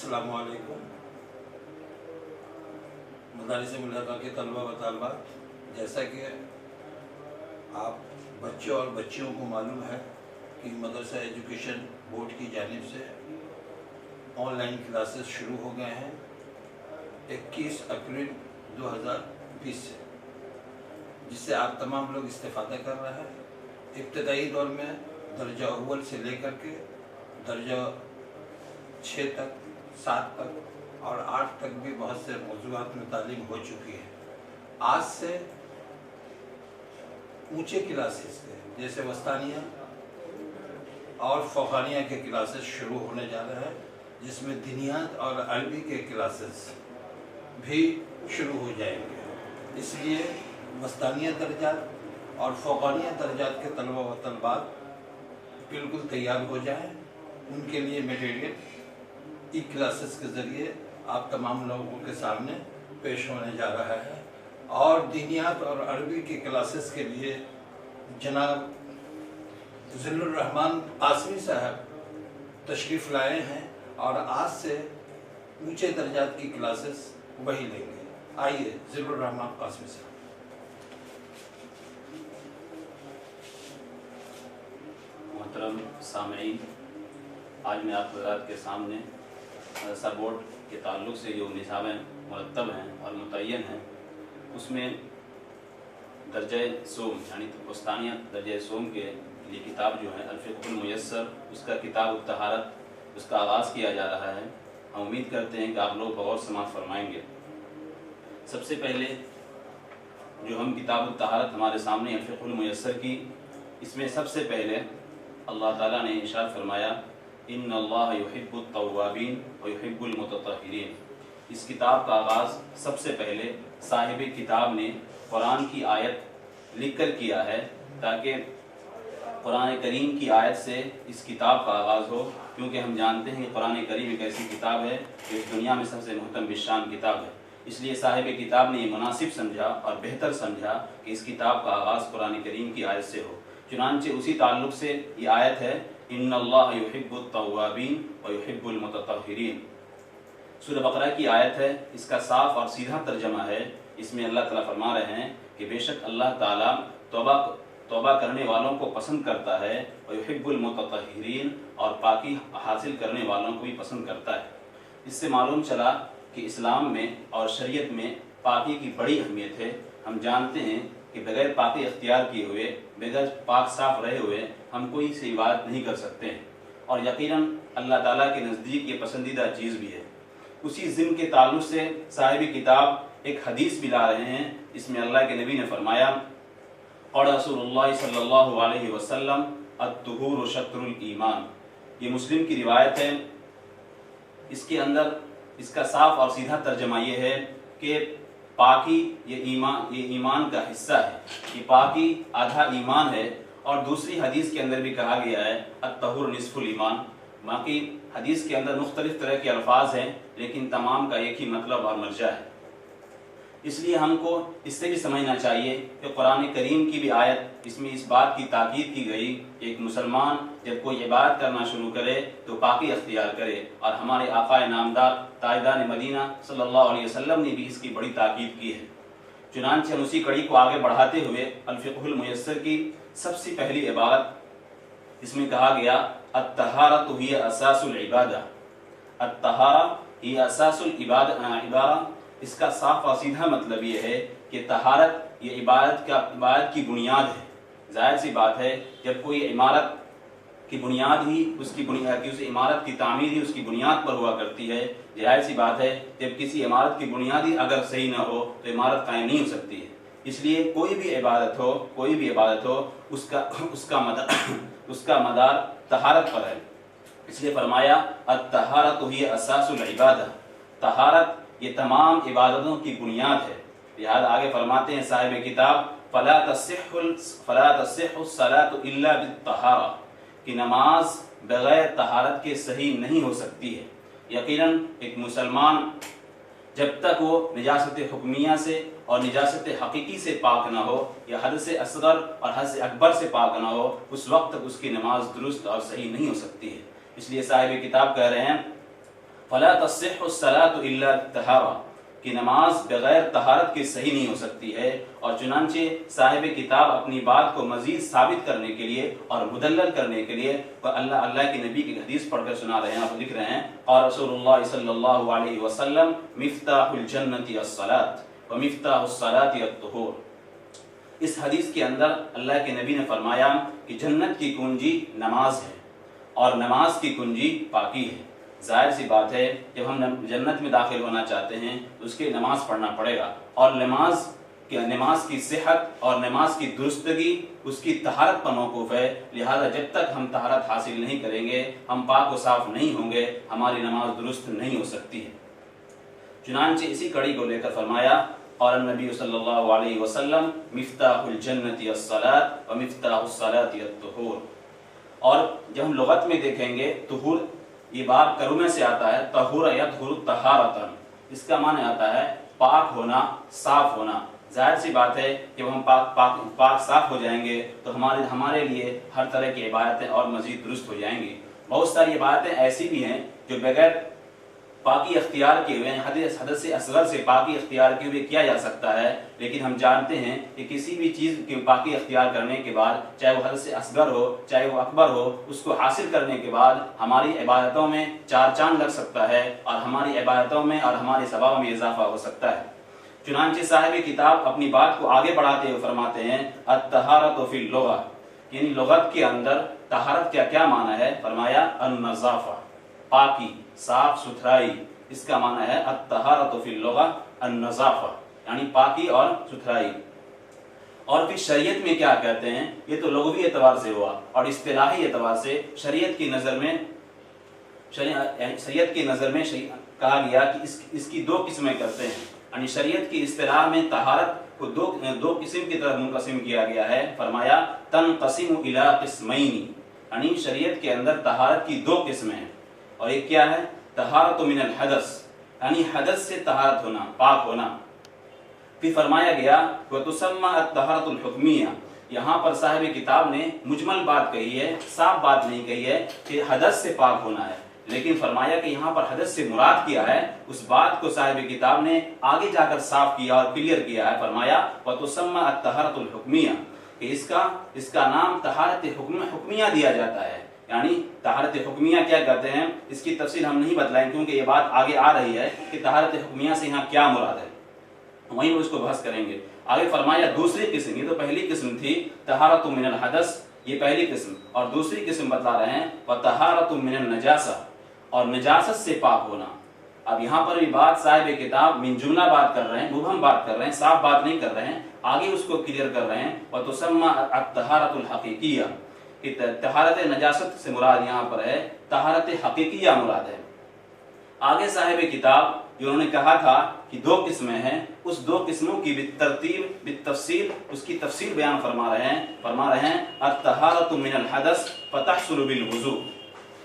السلام علیکم مدارس ملحقہ کے طلبہ و طالبات، جیسا کہ آپ بچوں اور بچیوں کو معلوم ہے کہ مدرسہ ایجوکیشن بورڈ کی جانب سے آن لائن کلاسز شروع ہو گئے ہیں 21 اپریل 2020 سے، جس سے آپ تمام لوگ استفادہ کر رہے ہیں۔ ابتدائی دور میں درجہ اول سے لے کر کے درجہ 6 تک، 7 تک اور 8 تک بھی بہت سے موضوعات میں تعلیم ہو چکی ہے۔ آج سے اونچے کلاسز کے جیسے وسطانیہ اور فوقانیہ کے کلاسز شروع ہونے جا رہے ہیں، جس میں دینیات اور عربی کے کلاسز بھی شروع ہو جائیں گے۔ اس لیے وسطانیہ درجات اور فوقانیہ درجات کے طلبہ و طالبات بالکل تیار ہو جائیں۔ ان کے لیے میٹیریل ای کلاسز کے ذریعے آپ تمام لوگوں کے سامنے پیش ہونے جا رہا ہے، اور دینیات اور عربی کے کلاسز کے لیے جناب ذل الرحمان قاسمی صاحب تشریف لائے ہیں، اور آج سے اونچے درجات کی کلاسز وہی لیں گے۔ آئیے ذل الرحمان قاسمی صاحب۔ محترم سامعین، آج میں آپ حضرات کے سامنے مدرسہ بورڈ کے تعلق سے جو نصابیں مرتب ہیں اور متعین ہیں، اس میں درجہ سوم یعنی وسطانیہ درجہ سوم کے لیے کتاب جو ہے الفقہ المیسر، اس کا کتاب الطہارت، اس کا آغاز کیا جا رہا ہے۔ ہم امید کرتے ہیں کہ آپ لوگ بغور سماعت فرمائیں گے۔ سب سے پہلے جو ہم کتاب الطہارت ہمارے سامنے الفقہ المیسر کی، اس میں سب سے پہلے اللہ تعالیٰ نے ارشاد فرمایا ان اللہ یحب التوابین ویحب المتطہرین۔ اس کتاب کا آغاز سب سے پہلے صاحب کتاب نے قرآن کی آیت لکھ کر کیا ہے، تاکہ قرآن کریم کی آیت سے اس کتاب کا آغاز ہو، کیونکہ ہم جانتے ہیں کہ قرآن کریم ایک ایسی کتاب ہے جو اس دنیا میں سب سے محترم بالشان کتاب ہے۔ اس لیے صاحب کتاب نے یہ مناسب سمجھا اور بہتر سمجھا کہ اس کتاب کا آغاز قرآن کریم کی آیت سے ہو۔ چنانچہ اسی تعلق سے یہ آیت ہے ان اللہ یحب التوابین ویحب المتطہرین۔ سورہ بقرہ کی آیت ہے، اس کا صاف اور سیدھا ترجمہ ہے۔ اس میں اللہ تعالیٰ فرما رہے ہیں کہ بے شک اللہ تعالیٰ توبہ کرنے والوں کو پسند کرتا ہے، ویحب المتطہرین، اور پاکی حاصل کرنے والوں کو بھی پسند کرتا ہے۔ اس سے معلوم چلا کہ اسلام میں اور شریعت میں پاکی کی بڑی اہمیت ہے۔ ہم جانتے ہیں کہ بغیر پاکی اختیار کیے ہوئے، بغیر پاک صاف رہے ہوئے ہم کوئی سی عبادت نہیں کر سکتے ہیں، اور یقیناً اللہ تعالیٰ کے نزدیک یہ پسندیدہ چیز بھی ہے۔ اسی ضمن کے تعلق سے صاحب کتاب ایک حدیث بھی لا رہے ہیں، اس میں اللہ کے نبی نے فرمایا اور رسول اللہ صلی اللہ علیہ وسلم الطہور شطر الایمان۔ یہ مسلم کی روایت ہے۔ اس کے اندر اس کا صاف اور سیدھا ترجمہ یہ ہے کہ پاکی یہ ایمان کا حصہ ہے، یہ پاکی آدھا ایمان ہے۔ اور دوسری حدیث کے اندر بھی کہا گیا ہے الطہور نصف الایمان۔ باقی حدیث کے اندر مختلف طرح کے الفاظ ہیں، لیکن تمام کا ایک ہی مطلب اور مرجع ہے۔ اس لیے ہم کو اس سے بھی سمجھنا چاہیے کہ قرآن کریم کی بھی آیت، اس میں اس بات کی تاکید کی گئی کہ ایک مسلمان جب کوئی عبادت کرنا شروع کرے تو پاکی اختیار کرے، اور ہمارے آقا نامدار تاجدار مدینہ صلی اللہ علیہ وسلم نے بھی اس کی بڑی تاکید کی ہے۔ چنانچہ ہم اسی کڑی کو آگے بڑھاتے ہوئے الفقہ المیسر کی سب سے پہلی عبارت، اس میں کہا گیا الطہارۃ ہی اساس العبادہ۔ الطہارہ ہی اساس العبادہ، اس کا صاف اور سیدھا مطلب یہ ہے کہ طہارت یہ عبادت کی بنیاد ہے۔ ظاہر سی بات ہے، جب کوئی عمارت کی بنیاد ہی اس عمارت کی تعمیر ہی اس کی بنیاد پر ہوا کرتی ہے، ظاہر سی بات ہے جب کسی عمارت کی بنیاد ہی اگر صحیح نہ ہو تو عمارت قائم نہیں ہو سکتی ہے۔ اس لیے کوئی بھی عبادت ہو اس کا مدار طہارت پر ہے۔ اس لیے فرمایا الطہارۃ ہی اساس العبادہ، طہارت یہ تمام عبادتوں کی بنیاد ہے۔ لہذا آگے فرماتے ہیں صاحب کتاب فلا تصح الصلاۃ الا بالطہارہ، کہ نماز بغیر طہارت کے صحیح نہیں ہو سکتی ہے۔ یقیناً ایک مسلمان جب تک وہ نجاست حکمیہ سے اور نجاست حقیقی سے پاک نہ ہو، یا حدث اصغر اور حدث اکبر سے پاک نہ ہو، اس وقت تک اس کی نماز درست اور صحیح نہیں ہو سکتی ہے۔ اس لیے صاحب کتاب کہہ رہے ہیں فلا تصح الصلاۃ الا بالطہارہ، کہ نماز بغیر طہارت کے صحیح نہیں ہو سکتی ہے۔ اور چنانچہ صاحب کتاب اپنی بات کو مزید ثابت کرنے کے لیے اور مدلل کرنے کے لیے اللہ کے نبی کی حدیث پڑھ کر سنا رہے ہیں، آپ لکھ رہے ہیں، اور رسول اللہ صلی اللہ علیہ وسلم مفتاح الجنت الصلاۃ ومفتاح الصلاۃ الطہور۔ اس حدیث کے اندر اللہ کے نبی نے فرمایا کہ جنت کی کنجی نماز ہے اور نماز کی کنجی پاکی ہے۔ ظاہر سی بات ہے جب ہم جنت میں داخل ہونا چاہتے ہیں تو اس کے نماز پڑھنا پڑے گا، اور نماز کی صحت اور نماز کی درستگی اس کی طہارت پر موقوف ہے، لہذا جب تک ہم طہارت حاصل نہیں کریں گے، ہم پاک و صاف نہیں ہوں گے، ہماری نماز درست نہیں ہو سکتی ہے۔ چنانچہ اسی کڑی کو لے کر فرمایا، اور نبی صلی اللہ علیہ وسلم مفتاح الجنت الصلاۃ ومفتاح الصلاۃ الطہور۔ اور جب ہم لغت میں دیکھیں گے، طہور یہ باب کرومے سے آتا ہے، طہور یطہر طہارۃ، اس کا معنی آتا ہے پاک ہونا، صاف ہونا۔ ظاہر سی بات ہے جب ہم پاک صاف ہو جائیں گے تو ہمارے لیے ہر طرح کی عبادتیں اور مزید درست ہو جائیں گی۔ بہت ساری عبادتیں ایسی بھی ہیں جو بغیر پاکی اختیار کیے ہوئے حدث اصغر سے پاکی اختیار کیے ہوئے کیا جا سکتا ہے، لیکن ہم جانتے ہیں کہ کسی بھی چیز کی پاکی اختیار کرنے کے بعد، چاہے وہ حدث اصغر ہو چاہے وہ اکبر ہو، اس کو حاصل کرنے کے بعد ہماری عبادتوں میں چار چاند لگ سکتا ہے، اور ہماری عبادتوں میں اور ہمارے ثواب میں اضافہ ہو سکتا ہے۔ چنانچہ صاحب کتاب اپنی بات کو آگے بڑھاتے ہوئے فرماتے ہیں، الطہارۃ فی اللغہ، یعنی لغت کے اندر طہارت کا کیا معنی ہے؟ فرمایا النظافہ، پاکی، صاف ستھرائی، اس کا معنی ہے الطہارۃ فی اللغہ النظافہ، یعنی پاکی اور ستھرائی۔ اور پھر شریعت میں کیا کہتے ہیں؟ یہ تو لغوی اعتبار سے ہوا، اور اصطلاحی اعتبار سے شریعت کی نظر میں کہا گیا کہ اس کی دو قسمیں کرتے ہیں، یعنی شریعت کی اصطلاح میں طہارت کو دو قسم کی طرف منقسم کیا گیا ہے۔ فرمایا تنقسم الی قسمین، یعنی شریعت کے اندر طہارت کی دو قسمیں ہیں، اور ایک کیا ہے؟ طہارت من الحدث، یعنی حدث سے طہارت ہونا، پاک ہونا۔ پھر فرمایا گیا وتسمى الطہارۃ الحکمیہ، یہاں پر صاحب کتاب نے مجمل بات کہی ہے، صاف بات نہیں کہی ہے کہ حدث سے پاک ہونا ہے، لیکن فرمایا کہ یہاں پر حدث سے مراد کیا ہے، اس بات کو صاحب کتاب نے آگے جا کر صاف کیا اور کلیئر کیا ہے۔ فرمایا وتسمى الطہارۃ الحکمیہ، کہ اس کا نام طہارت حکمیہ دیا جاتا ہے، یعنی طہارت حکمیہ کیا کہتے ہیں، اس کی تفصیل ہم نہیں بتلائیں کیونکہ یہ بات آگے آ رہی ہے کہ طہارت حکمیہ سے یہاں کیا مراد ہے، وہیں اس کو بحث کریں گے۔ آگے فرمایا دوسری قسم، یہ تو پہلی قسم تھی طہارت من الحدث، یہ پہلی قسم، اور دوسری قسم بتلا رہے ہیں وطہارت من النجاسہ، اور نجاست سے پاک ہونا۔ اب یہاں پر بھی بات صاحب کتاب من جملہ بات کر رہے ہیں، مبہم بات کر رہے ہیں، صاف بات نہیں کر رہے ہیں، آگے اس کو کلیئر کر رہے ہیں وتسمى الطہارۃ الحقیقیہ، کہ طہارت نجاست سے مراد یہاں پر ہے طہارت حقیقیہ مراد ہے۔ آگے صاحب کتاب جنہوں نے کہا تھا کہ دو قسمیں ہیں، اس دو قسموں کی بالترتیب بالتفصیل اس کی تفصیل بیان فرما رہے ہیں الطہارۃ من الحدث فتحصل بالوضوء،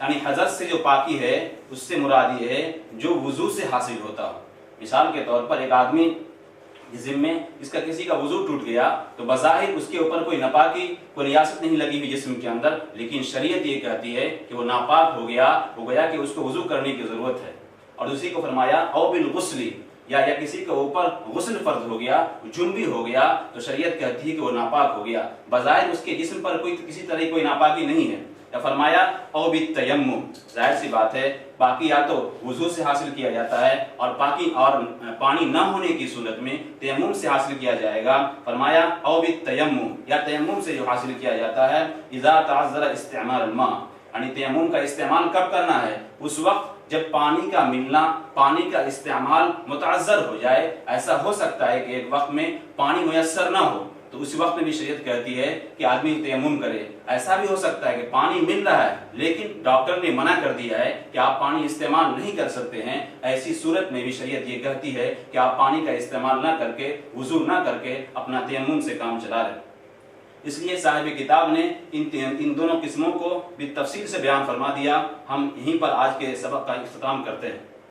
یعنی حدث سے جو پاکی ہے اس سے مراد یہ ہے جو وضو سے حاصل ہوتا ہو۔ مثال کے طور پر ایک آدمی ذمے اس کا کسی کا وضو ٹوٹ گیا تو بظاہر اس کے اوپر کوئی ناپاکی، کوئی نجاست نہیں لگی ہوئی جسم کے اندر، لیکن شریعت یہ کہتی ہے کہ وہ ناپاک ہو گیا کہ اس کو وضو کرنے کی ضرورت ہے۔ اور دوسری کو فرمایا او بالغسل، یا کسی کے اوپر غسل فرض ہو گیا، جنبی ہو گیا، تو شریعت کہتی ہے کہ وہ ناپاک ہو گیا، بظاہر اس کے جسم پر کسی طرح کوئی ناپاکی نہیں ہے۔ یا فرمایا او بالتیمم، ظاہر سی بات ہے پاکی یا تو وضو سے حاصل کیا جاتا ہے، اور پانی نہ ہونے کی صورت میں تیمم سے حاصل کیا جائے گا۔ فرمایا او بالتیمم، یا تیمم سے جو حاصل کیا جاتا ہے اذا تعذر استعمال الماء، یعنی تیمم کا استعمال کب کرنا ہے؟ اس وقت جب پانی کا ملنا، پانی کا استعمال متعذر ہو جائے، ایسا ہو سکتا ہے کہ ایک وقت میں پانی میسر نہ ہو، تو اس وقت میں بھی شریعت کہتی ہے کہ آدمی تیمم کرے۔ ایسا بھی ہو سکتا ہے کہ پانی مل رہا ہے لیکن ڈاکٹر نے منع کر دیا ہے کہ آپ پانی استعمال نہیں کر سکتے ہیں، ایسی صورت میں بھی شریعت یہ کہتی ہے کہ آپ پانی کا استعمال نہ کر کے، وضو نہ کر کے اپنا تیمم سے کام چلا رہے۔ اس لیے صاحب کتاب نے ان دونوں قسموں کو بالتفصیل سے بیان فرما دیا۔ ہم یہیں پر آج کے سبق کا اختتام کرتے ہیں۔